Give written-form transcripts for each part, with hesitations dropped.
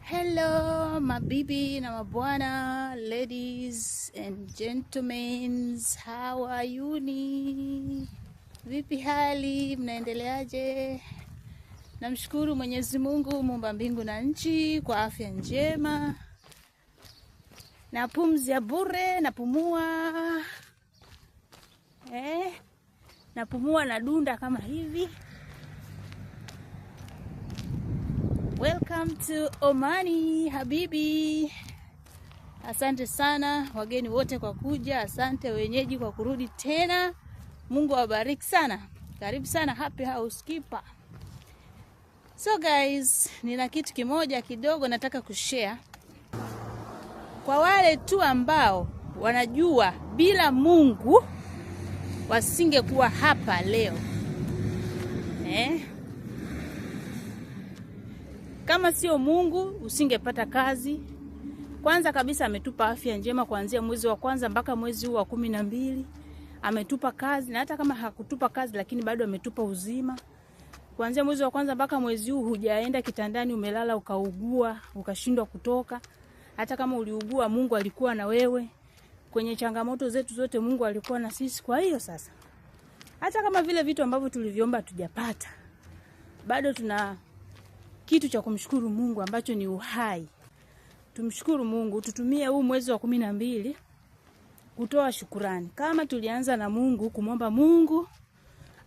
Hello mabibi na mabwana, ladies and gentlemen, how are you? Vipi hali, mnaendeleaje? Namshukuru Mwenyezi Mungu muumba mbingu na nchi kwa afya njema na pumzi ya bure, napumua napumua na dunda kama hivi. Welcome to Omani habibi. Asante sana wageni wote kwa kuja, asante wenyeji kwa kurudi tena. Mungu awabariki sana. Karibu sana Happy Housekeeper. So guys, nina kitu kimoja kidogo nataka kushare. Kwa wale tu ambao wanajua bila Mungu wasingekuwa hapa leo. Kama sio Mungu usingepata kazi. Kwanza kabisa ametupa afya njema kuanzia mwezi wa kwanza mpaka mwezi huu wa 12. Ametupa kazi, na hata kama hakutupa kazi lakini bado ametupa uzima. Kuanzia mwezi wa kwanza mpaka mwezi huu hujaenda kitandani umelala ukaugua, ukashindwa kutoka. Hata kama uliugua Mungu alikuwa na wewe. Kwenye changamoto zetu zote Mungu alikuwa na sisi. Kwa hiyo sasa, hata kama vile vitu ambavyo tuliviomba tujapata, bado tuna kitu cha kumshukuru Mungu ambacho ni uhai. Tumshukuru Mungu, tutumie huu mwezi wa 12 kutoa shukrani. Kama tulianza na Mungu, kumwomba Mungu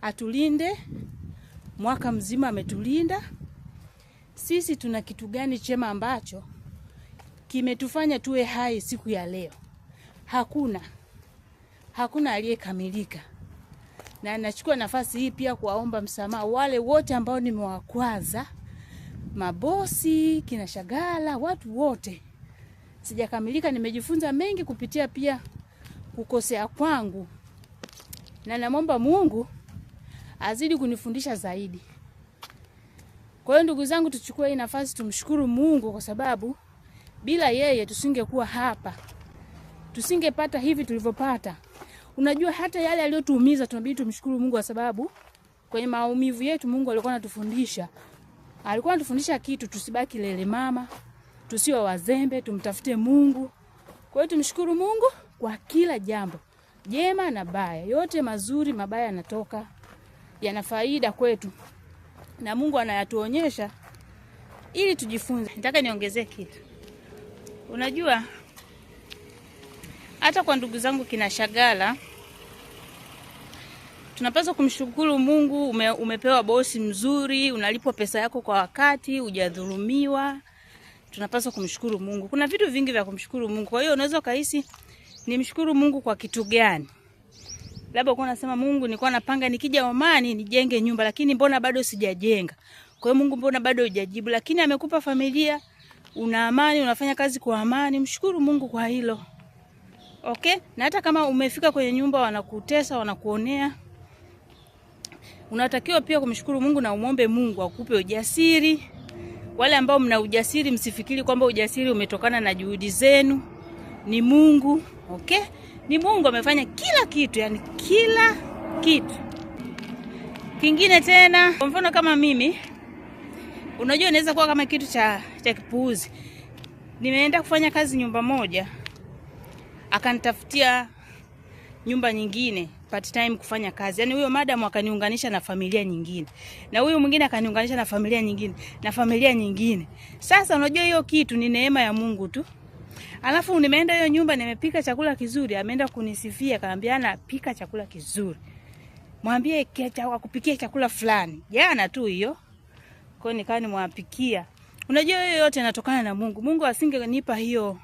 atulinde, mwaka mzima ametulinda. Sisi tuna kitu gani chema ambacho kimetufanya tuwe hai siku ya leo? Hakuna aliyekamilika. Na nachukua nafasi hii pia kuwaomba msamaha wale wote ambao nimewakwaza. Mabosi, kina Shagala, watu wote. Sijakamilika, nimejifunza mengi kupitia pia kukosea kwangu. Na namwomba Mungu azidi kunifundisha zaidi. Kwa hiyo ndugu zangu, tuchukue hii nafasi tumshukuru Mungu kwa sababu bila yeye tusingekuwa hapa. Tusingepata hivi tulivyopata. Unajua hata yale aliyotuumiza tunabidi tumshukuru Mungu kwa sababu kwenye maumivu yetu Mungu alikuwa anatufundisha. Alikuwa anatufundisha kitu, tusibaki lele mama, tusiwe wazembe, tumtafute Mungu. Kwa hiyo tumshukuru Mungu kwa kila jambo, jema na baya. Yote mazuri, mabaya yanatoka, yana faida kwetu. Na Mungu anayatuonyesha ili tujifunze. Nataka niongezee kitu. Unajua hata kwa ndugu zangu kina Shagala, tunapaswa kumshukuru Mungu. Umepewa bosi mzuri, unalipwa pesa yako kwa wakati, hujadhulumiwa. Tunapaswa kumshukuru Mungu. Kuna vitu vingi vya kumshukuru Mungu. Kwa hiyo unaweza kahisi nimshukuru Mungu kwa kitu gani? Labda uko unasema Mungu, nilikuwa napanga nikija Omani nijenge nyumba lakini mbona bado sijajenga. Kwa hiyo Mungu mbona bado hujajibu? Lakini amekupa familia, una amani, unafanya kazi kwa amani. Mshukuru Mungu kwa hilo. Okay? Na hata kama umefika kwenye nyumba wanakutesa, wanakuonea, unatakiwa pia kumshukuru Mungu na umombe Mungu akupe ujasiri. Wale ambao mna ujasiri msifikiri kwamba ujasiri umetokana na juhudi zenu. Ni Mungu, okay? Ni Mungu amefanya kila kitu, yani kila kitu. Kingine tena, kwa mfano kama mimi, unajua inaweza kuwa kama kitu cha kipuuzi. Nimeenda kufanya kazi nyumba moja, akanitafutia nyumba nyingine part time kufanya kazi. Yaani huyo madam akaniunganisha na familia nyingine. Na huyo mwingine akaniunganisha na familia nyingine, na familia nyingine. Sasa unajua hiyo kitu ni neema ya Mungu tu. Alafu nimeenda hiyo nyumba nimepika chakula kizuri, ameenda kunisifia, akaambia anapika chakula kizuri. Mwambie akupikie chakula fulani. Jana tu hiyo. Kwa hiyo nikawa nimwapikia. Unajua hiyo yote inatokana na Mungu. Mungu asingenipa hiyo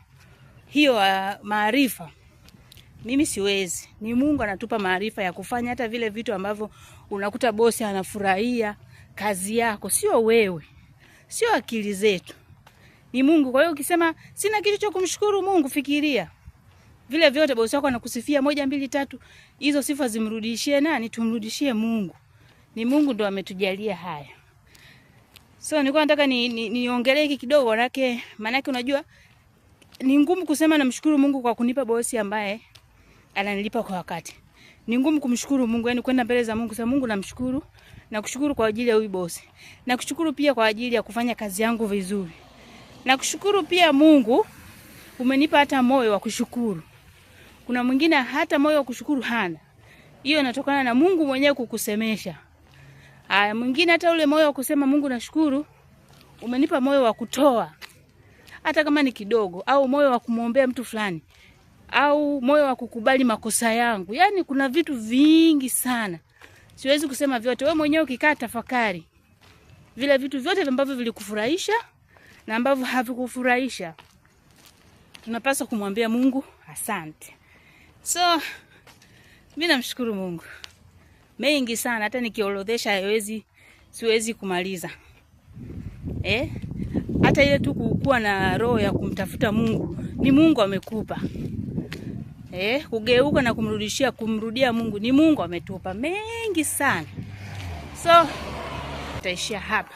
maarifa, mimi siwezi. Ni Mungu anatupa maarifa ya kufanya hata vile vitu ambavyo unakuta bosi anafurahia kazi yako, sio wewe. Sio akili zetu. Ni Mungu. Kwa hiyo ukisema sina kitu cha kumshukuru Mungu, fikiria. Vile vyote bosi wako anakusifia 1 2 3, hizo sifa zimrudishie nani? Tumrudishie Mungu. Ni Mungu ndo ametujalia haya. So nilikuwa nataka niongelee hiki kidogo manake unajua ni ngumu kusema namshukuru Mungu kwa kunipa bosi ambaye ananilipa kwa wakati. Ni ngumu kumshukuru Mungu, yani kwenda mbele za Mungu sasa Mungu namshukuru na kushukuru kwa ajili ya huyu bosi. Na kushukuru pia kwa ajili ya kufanya kazi yangu vizuri. Nakushukuru pia Mungu, umenipa hata moyo wa kushukuru. Kuna mwingine hata moyo wa kushukuru hana. Hiyo inatokana na Mungu mwenyewe kukusemesha. Mwingine hata ule moyo wa kusema Mungu nashukuru, umenipa moyo wa kutoa. Hata kama ni kidogo, au moyo wa kumwombea mtu fulani, au moyo wa kukubali makosa yangu. Yaani kuna vitu vingi sana. Siwezi kusema vyote. Wewe mwenyewe ukikaa tafakari vile vitu vyote ambavyo vilikufurahisha na ambavyo havikufurahisha. Tunapaswa kumwambia Mungu asante. So mimi namshukuru Mungu. Mengi sana hata nikiorodhesha siwezi kumaliza. Hata ile tu kuwa na roho ya kumtafuta Mungu, ni Mungu amekupa. Kugeuka na kumrudia Mungu, ni Mungu ametupa mengi sana. So taishia hapa.